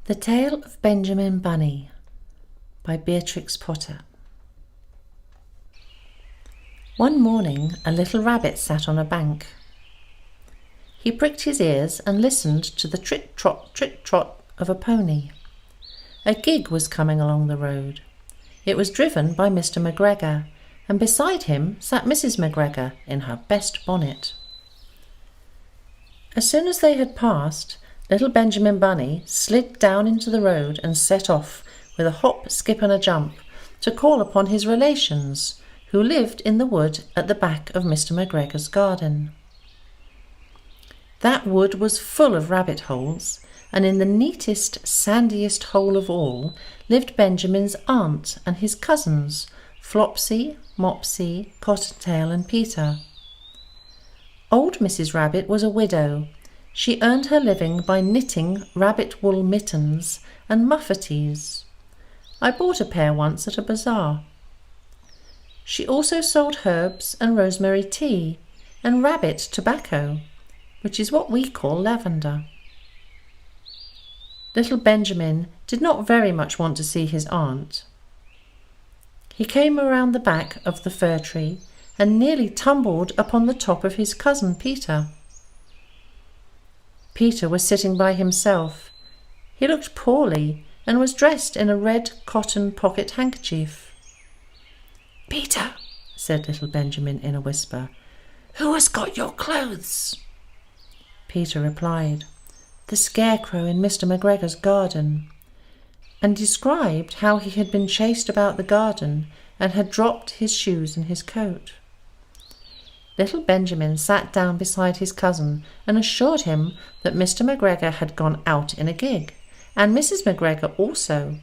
The Tale of Benjamin Bunny by Beatrix Potter. One morning a little rabbit sat on a bank. He pricked his ears and listened to the trick-trot of a pony. A gig was coming along the road. It was driven by Mr. McGregor, and beside him sat Mrs. McGregor in her best bonnet. As soon as they had passed, little Benjamin Bunny slid down into the road and set off with a hop, skip and a jump to call upon his relations, who lived in the wood at the back of Mr. McGregor's garden. That wood was full of rabbit holes, and in the neatest, sandiest hole of all lived Benjamin's aunt and his cousins, Flopsy, Mopsy, Cottontail and Peter. Old Mrs. Rabbit was a widow. She earned her living by knitting rabbit wool mittens and muffetees. I bought a pair once at a bazaar. She also sold herbs and rosemary tea and rabbit tobacco, which is what we call lavender. Little Benjamin did not very much want to see his aunt. He came around the back of the fir tree and nearly tumbled upon the top of his cousin Peter. Peter was sitting by himself. He looked poorly and was dressed in a red cotton pocket handkerchief. "Peter," said little Benjamin in a whisper, "who has got your clothes?" Peter replied, "The scarecrow in Mr. McGregor's garden," and described how he had been chased about the garden and had dropped his shoes and his coat. Little Benjamin sat down beside his cousin and assured him that Mr. McGregor had gone out in a gig, and Mrs. McGregor also,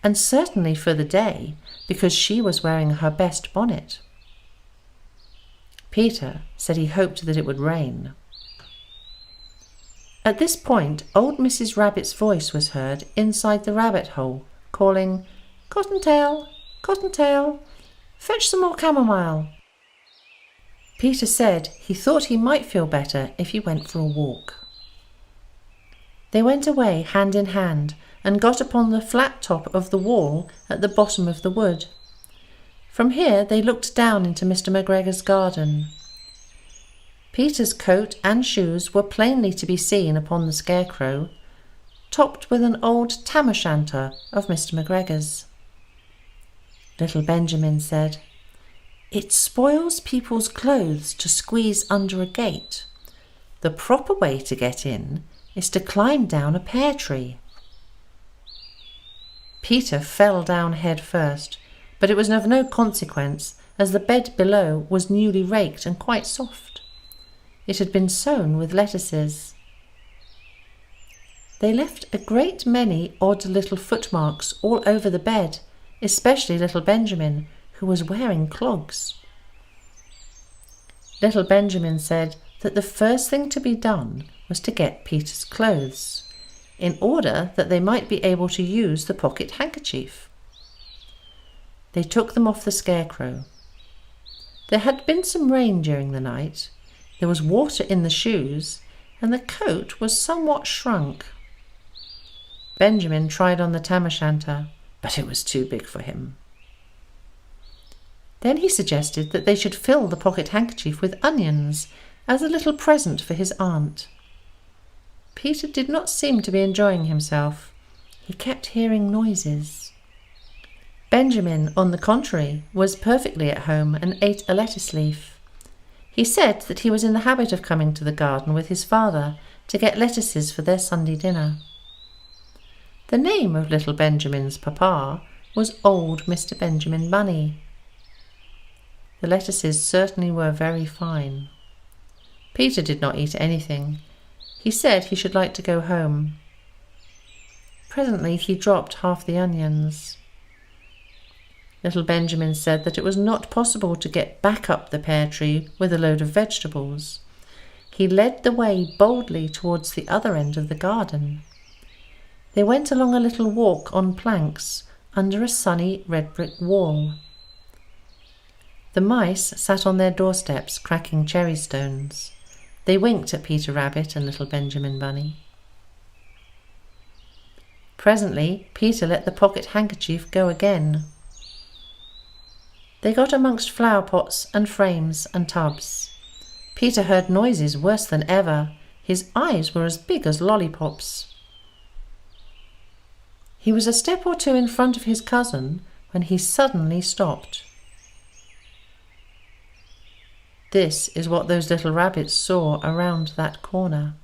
and certainly for the day, because she was wearing her best bonnet. Peter said he hoped that it would rain. At this point, old Mrs. Rabbit's voice was heard inside the rabbit hole, calling, "Cottontail, Cottontail, fetch some more chamomile." Peter said he thought he might feel better if he went for a walk. They went away hand in hand and got upon the flat top of the wall at the bottom of the wood. From here they looked down into Mr. McGregor's garden. Peter's coat and shoes were plainly to be seen upon the scarecrow, topped with an old tam-o'-shanter of Mr. McGregor's. Little Benjamin said, "It spoils people's clothes to squeeze under a gate. The proper way to get in is to climb down a pear tree." Peter fell down head first, but it was of no consequence, as the bed below was newly raked and quite soft. It had been sown with lettuces. They left a great many odd little footmarks all over the bed, especially little Benjamin, who was wearing clogs. Little Benjamin said that the first thing to be done was to get Peter's clothes, in order that they might be able to use the pocket handkerchief. They took them off the scarecrow. There had been some rain during the night. There was water in the shoes, and the coat was somewhat shrunk. Benjamin tried on the tam-o'-shanter, but it was too big for him. Then he suggested that they should fill the pocket handkerchief with onions as a little present for his aunt. Peter did not seem to be enjoying himself. He kept hearing noises. Benjamin, on the contrary, was perfectly at home and ate a lettuce leaf. He said that he was in the habit of coming to the garden with his father to get lettuces for their Sunday dinner. The name of little Benjamin's papa was old Mr. Benjamin Bunny. The lettuces certainly were very fine. Peter did not eat anything. He said he should like to go home. Presently he dropped half the onions. Little Benjamin said that it was not possible to get back up the pear tree with a load of vegetables. He led the way boldly towards the other end of the garden. They went along a little walk on planks under a sunny red brick wall. The mice sat on their doorsteps cracking cherry stones. They winked at Peter Rabbit and little Benjamin Bunny. Presently, Peter let the pocket handkerchief go again. They got amongst flower pots and frames and tubs. Peter heard noises worse than ever. His eyes were as big as lollipops. He was a step or two in front of his cousin when he suddenly stopped. This is what those little rabbits saw around that corner.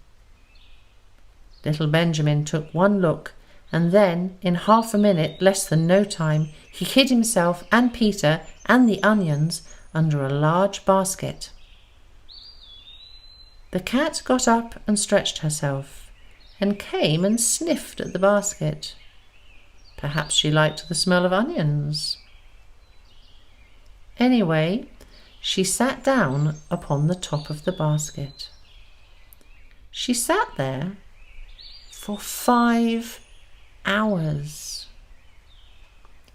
Little Benjamin took one look, and then, in half a minute, less than no time, he hid himself and Peter and the onions under a large basket. The cat got up and stretched herself, and came and sniffed at the basket. Perhaps she liked the smell of onions. Anyway, she sat down upon the top of the basket. She sat there for 5 hours.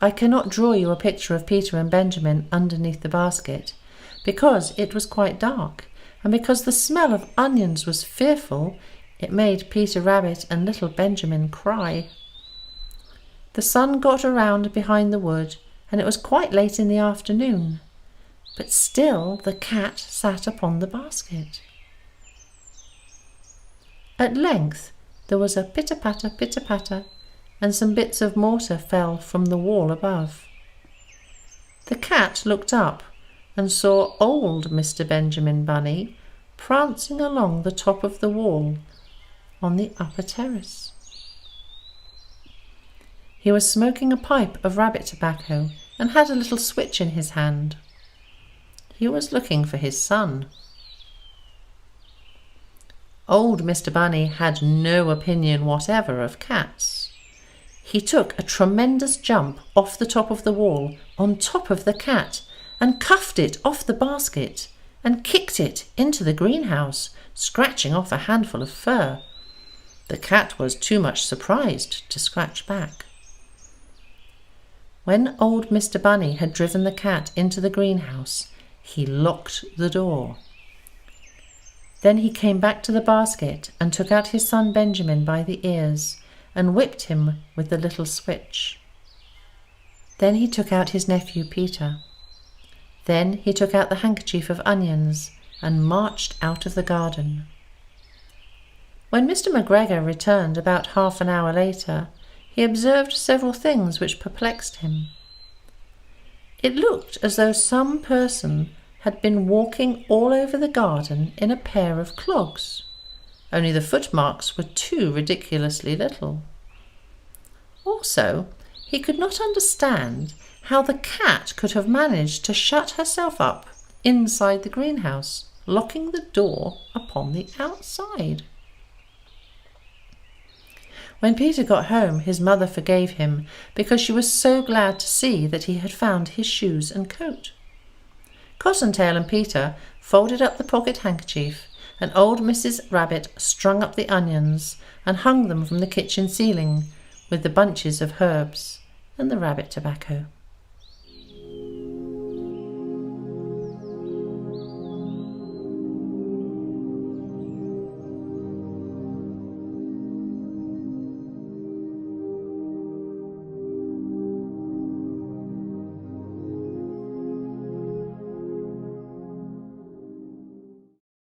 I cannot draw you a picture of Peter and Benjamin underneath the basket, because it was quite dark, and because the smell of onions was fearful. It made Peter Rabbit and little Benjamin cry. The sun got around behind the wood, and it was quite late in the afternoon, but still the cat sat upon the basket. At length there was a pitter-patter, pitter-patter, and some bits of mortar fell from the wall above. The cat looked up and saw old Mr. Benjamin Bunny prancing along the top of the wall on the upper terrace. He was smoking a pipe of rabbit tobacco and had a little switch in his hand. He was looking for his son. Old Mr. Bunny had no opinion whatever of cats. He took a tremendous jump off the top of the wall on top of the cat and cuffed it off the basket and kicked it into the greenhouse, scratching off a handful of fur. The cat was too much surprised to scratch back. When old Mr. Bunny had driven the cat into the greenhouse, he locked the door. Then he came back to the basket and took out his son Benjamin by the ears and whipped him with the little switch. Then he took out his nephew Peter. Then he took out the handkerchief of onions and marched out of the garden. When Mr. McGregor returned about half an hour later, he observed several things which perplexed him. It looked as though some person had been walking all over the garden in a pair of clogs, only the footmarks were too ridiculously little. Also, he could not understand how the cat could have managed to shut herself up inside the greenhouse, locking the door upon the outside. When Peter got home, his mother forgave him because she was so glad to see that he had found his shoes and coat. Cottontail and Peter folded up the pocket handkerchief, and old Mrs. Rabbit strung up the onions and hung them from the kitchen ceiling with the bunches of herbs and the rabbit tobacco.